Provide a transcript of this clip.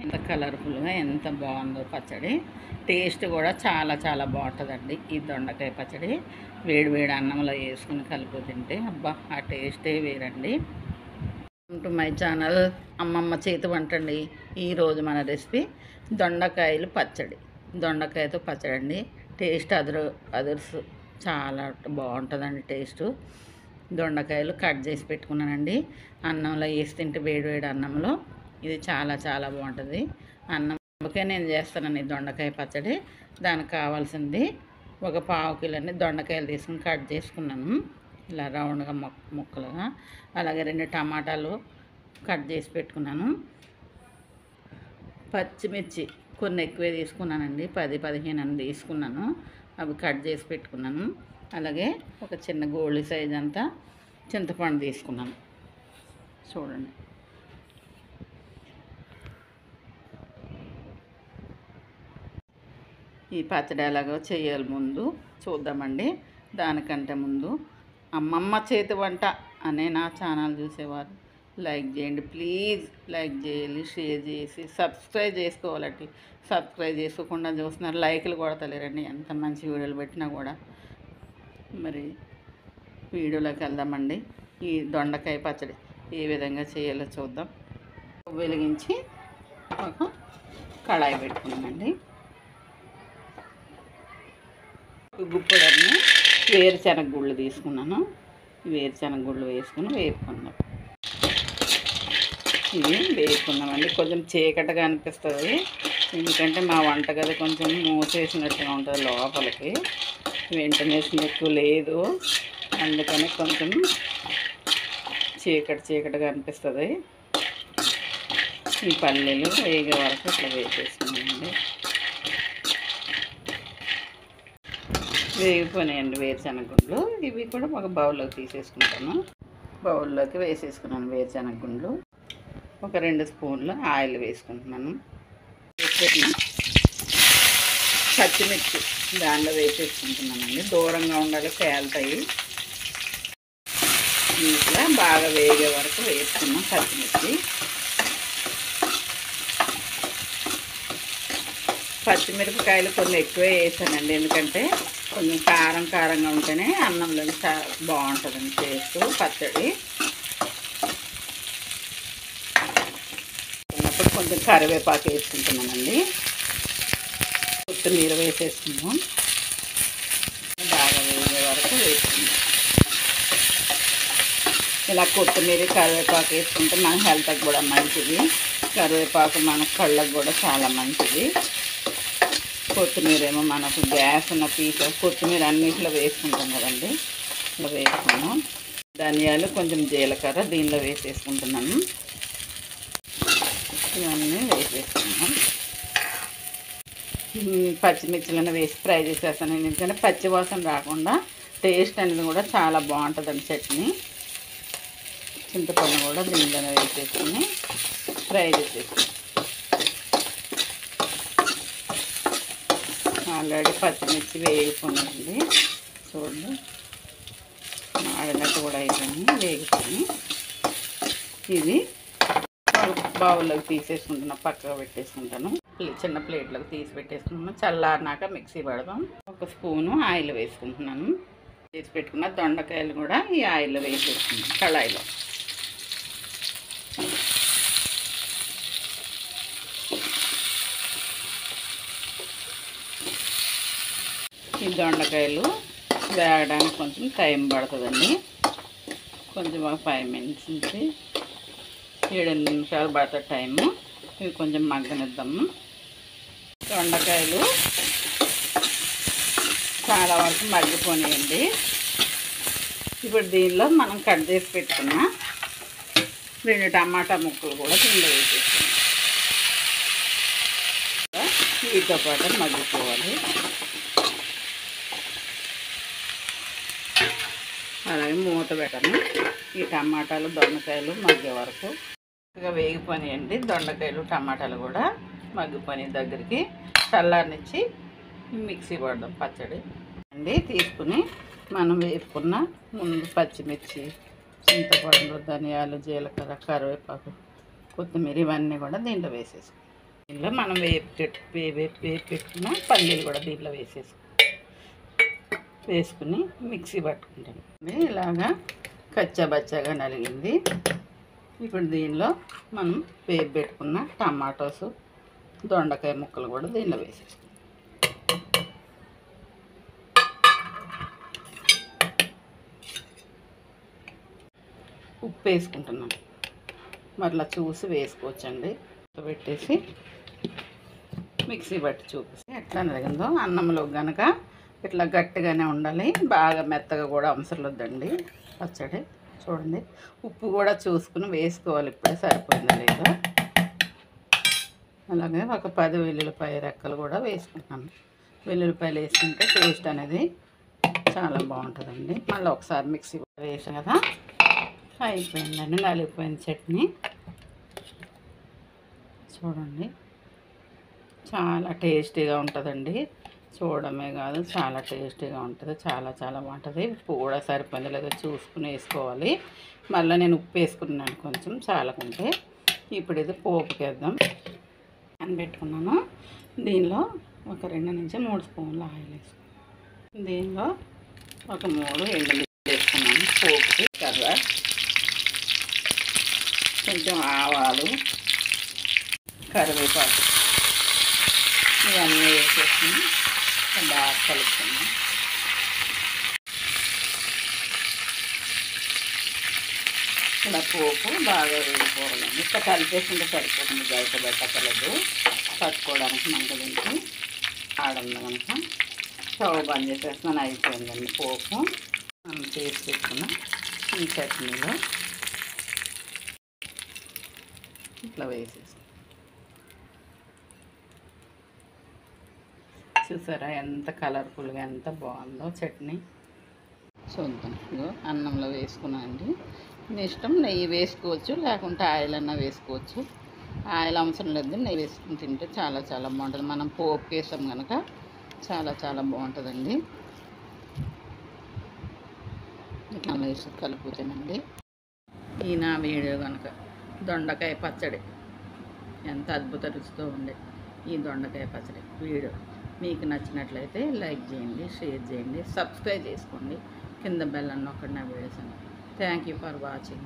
ఎంత కలర్ఫుల్గా ఎంత బాగుందో పచ్చడి. టేస్ట్ కూడా చాలా చాలా బాగుంటుందండి. ఈ దొండకాయ పచ్చడి వేడి వేడి అన్నంలో వేసుకుని కలుపు తింటే అబ్బా ఆ టేస్టే వేరండి. టు మై ఛానల్ అమ్మమ్మ చేతి వంట అండి. ఈరోజు మన రెసిపీ దొండకాయలు పచ్చడి. దొండకాయతో పచ్చడి అండి. టేస్ట్ అదర్స్ చాలా బాగుంటుందండి టేస్టు. దొండకాయలు కట్ చేసి పెట్టుకున్నానండి. అన్నంలో వేసి తింటే వేడి వేడి అన్నంలో ఇది చాలా చాలా బాగుంటుంది. అన్నంకే నేను చేస్తానండి దొండకాయ పచ్చడి. దానికి కావాల్సింది ఒక పావు కిలోని దొండకాయలు తీసుకుని కట్ చేసుకున్నాను ఇలా రౌండ్గా ముక్కలుగా. అలాగే 2 టమాటాలు కట్ చేసి పెట్టుకున్నాను. పచ్చిమిర్చి కొన్ని ఎక్కువే తీసుకున్నానండి, 10-15 అని తీసుకున్నాను. అవి కట్ చేసి పెట్టుకున్నాను. అలాగే ఒక చిన్న గోళీ సైజ్ అంతా చింతపండు తీసుకున్నాను. చూడండి, ఈ పచ్చడి ఎలాగో చేయాలి ముందు చూద్దామండి. దానికంటే ముందు అమ్మమ్మ చేతి వంట అనే నా ఛానల్ చూసేవారు లైక్ చేయండి ప్లీజ్. లైక్ చేయాలి, షేర్ చేసి సబ్స్క్రైబ్ చేసుకోవాలండి. సబ్స్క్రైబ్ చేసుకోకుండా చూస్తున్నారు, లైకులు కొడతలేరండి. ఎంత మంచి వీడియోలు పెట్టినా కూడా. మరి వీడియోలోకి వెళ్దామండి. ఈ దొండకాయ పచ్చడి ఏ విధంగా చేయాలో చూద్దాం. వెలిగించి ఒక కళాయి పెట్టుకున్నామండి. గుప్పడన్ని వేరుశనగ గుళ్ళు తీసుకున్నాను. వేరుశనగ గుళ్ళు వేసుకుని వేపుకున్నాం. ఇవి వేపుకున్నామండి. కొంచెం చీకటిగా అనిపిస్తుంది, ఎందుకంటే మా వంటగది కొంచెం మూసేసినట్టుగా ఉంటుంది లోపలికి. వెంటిలేషన్ ఎక్కువ లేదు, అందుకని కొంచెం చీకటిగా అనిపిస్తుంది. ఈ పల్లీలు వేగే వరకు ఇట్లా వేసేసుకున్నామండి. వేగిపోయినాయండి వేరుశనగ గుండ్లు. ఇవి కూడా ఒక బౌల్లోకి తీసేసుకుంటాను. బౌల్లోకి వేసేసుకున్నాను వేరుశనగ గుండ్లు. ఒక 2 స్పూన్లు ఆయిల్ వేసుకుంటున్నాను. పచ్చిమిర్చి దాంట్లో వేసేసుకుంటున్నానండి. దూరంగా ఉండాలి, పేలుతాయి. ఇట్లా బాగా వేగే వరకు వేసుకున్నాం పచ్చిమిరపకాయలు కొన్ని ఎక్కువే వేసానండి, ఎందుకంటే కొంచెం కారంగా ఉంటేనే అన్నంలో చాలా బాగుంటుందండి టేస్ట్ పచ్చడి. అప్పుడు కొంచెం కరివేపాకు వేసుకుంటున్నానండి. కొత్తిమీర వేసేసుకున్నాం. బాగా వేగే వరకు వేసుకున్నాం. ఇలా కొత్తిమీర కరివేపాకు వేసుకుంటే మన హెల్త్కి కూడా మంచిది. కరివేపాకు మన కళ్ళకు కూడా చాలా మంచిది. కొత్తిమీర ఏమో మనకు గ్యాస్ ఉన్న పీస్ కొత్తిమీర అన్నింటిలో వేసుకుంటాం కదండి, ఇలా వేసుకున్నాం. ధనియాలు కొంచెం జీలకర్ర దీనిలో వేసేసుకుంటున్నాను. ఇవన్నీ వేసేసుకున్నాం. పచ్చిమిర్చిలను వేసి ఫ్రై చేసేస్తాను, ఎందుకంటే పచ్చి వాసన రాకుండా టేస్ట్ అనేది కూడా చాలా బాగుంటుందండి చట్నీ. చింతపండు కూడా దీనిలోనే వేసేసుకుని ఫ్రై చేసేస్తాను. ఆల్రెడీ పచ్చిమిర్చి వేగుకున్నాయండి, చూడండి మాడినట్టు కూడా అయిపోయింది, వేగుకొని ఇది బౌల్లోకి తీసేసుకుంటున్నాను. పక్కగా పెట్టేసుకుంటాను. చిన్న ప్లేట్లోకి తీసి పెట్టేసుకుంటున్నాను. చల్లారినాక మిక్సీ పడదాం. 1 స్పూను ఆయిల్ వేసుకుంటున్నాను. తీసి పెట్టుకున్న దొండకాయలు కూడా ఈ ఆయిల్లో వేసేసుకున్నాను కళాయిలో. ఈ దొండకాయలు వేగడానికి కొంచెం టైం పడుతుందండి. కొంచెం ఒక 5 మినిట్స్ నుంచి 7-8 నిమిషాలు పడుతుంది టైము. ఇవి కొంచెం మగ్గనిద్దాము. దొండకాయలు చాలా వరకు మగ్గిపోయాయండి. ఇప్పుడు దీనిలో మనం కట్ చేసి పెట్టుకున్న 2 టమాటా ముక్కలు కూడా దీనిలో వేసేసుకున్నాం. వీటితో పాటు మగ్గిపోవాలి. అలాగే మూత పెట్టను. ఈ టమాటాలు దొండకాయలు మగ్గే వరకు వేగిపోయాయండి. దొండకాయలు టమాటాలు కూడా మగ్గిపోయి దగ్గరికి చల్లారనిచ్చి మిక్సీ పడదాం పచ్చడి అండి. తీసుకుని మనం వేపుకున్న ముందు పచ్చిమిర్చి, చింతపండు, ధనియాలు, జీలకర్ర, కరివేపాకు, కొత్తిమీర ఇవన్నీ కూడా దీంట్లో వేసేసుకో. దీనిలో మనం వేపి పెట్టుకున్న పల్లీలు కూడా దీంట్లో వేసుకుని మిక్సీ పట్టుకుంటాం. ఇలాగా కచ్చాబచ్చాగా నలిగింది. ఇప్పుడు దీనిలో మనం వేపి పెట్టుకున్న టమాటోస్, దొండకాయ ముక్కలు కూడా దీనిలో వేసేసుకుంటాం. ఉప్పు వేసుకుంటున్నాను. మరలా చూసి వేసుకోవచ్చండి. పెట్టేసి మిక్సీ పట్టి చూపిస్తే ఎట్లా నలిగిందో. అన్నంలో కనుక ఇట్లా గట్టిగానే ఉండాలి, బాగా మెత్తగా కూడా అవసరం వద్దండి పచ్చడి. చూడండి, ఉప్పు కూడా చూసుకుని వేసుకోవాలి, ఇప్పుడే సరిపోయిందా లేదా. అలాగే ఒక 10 వెల్లుల్లిపాయ రెక్కలు కూడా వేసుకుంటాను. వెల్లుల్లిపాయలు వేసుకుంటే టేస్ట్ అనేది చాలా బాగుంటుందండి. మళ్ళీ ఒకసారి మిక్సీ వేసాం కదా, అయిపోయిందండి నలిగిపోయిన చట్నీ. చూడండి, చాలా టేస్టీగా ఉంటుందండి. చూడడమే కాదు, చాలా టేస్టీగా ఉంటుంది. చాలా చాలా బాగుంటుంది. ఉప్పు కూడా సరిపోయింది లేదో చూసుకుని వేసుకోవాలి. మళ్ళీ నేను ఉప్పు వేసుకున్నాను కొంచెం చాలకుంటే. ఇప్పుడు ఇది పోపుకి వేద్దాం అని పెట్టుకున్నాను. దీనిలో ఒక 2 నుంచి 3 స్పూన్ల ఆయిల్ వేసుకున్నాను. దీనిలో ఒక 3 ఎండుమిర్చి వేసుకున్నాను. పోపుకి కర్ర, కొంచెం ఆవాలు, కరివేపాకు ఇవన్నీ వేసేసుకుని బాగా కలుపుకున్నాం. ఇలా పోపు బాగా వేసుకోవాలండి. ఇట్లా కలిపేసుకుంటే సరిపోతుంది, బయట పెట్టకలేదు. పట్టుకోవడానికి మనకు దీనికి ఆడంలో కనుక స్టవ్ బంద్ చేసేస్తున్నాను. అయిపోయిందండి పోపు. మనం చేసి పెట్టుకున్న ఈ చట్నీలో ఇట్లా వేసేస్తాం. చూసారా ఎంత కలర్ఫుల్గా, ఎంత బాగుందో చట్నీ. చూద్దాం. ఇగో అన్నంలో వేసుకున్నానండి. మీ ఇష్టం, నెయ్యి వేసుకోవచ్చు, లేకుంటే ఆయిల్ అన్నా వేసుకోవచ్చు. ఆయిల్ అవసరం లేదు, నెయ్యి వేసుకుని తింటే చాలా చాలా బాగుంటుంది. మనం పోపు వేసాం కనుక చాలా చాలా బాగుంటుందండి. ఇట్లా వేసి కలుపుతానండి. ఈ నా వీడియో కనుక దొండకాయ పచ్చడి ఎంత అద్భుత రుచితో ఉండే ఈ దొండకాయ పచ్చడి వీడియో మీకు నచ్చినట్లయితే లైక్ చేయండి, షేర్ చేయండి, సబ్స్క్రైబ్ చేసుకోండి. కింద బెల్ అన్న ఒకటి నా videos. Thank you for watching.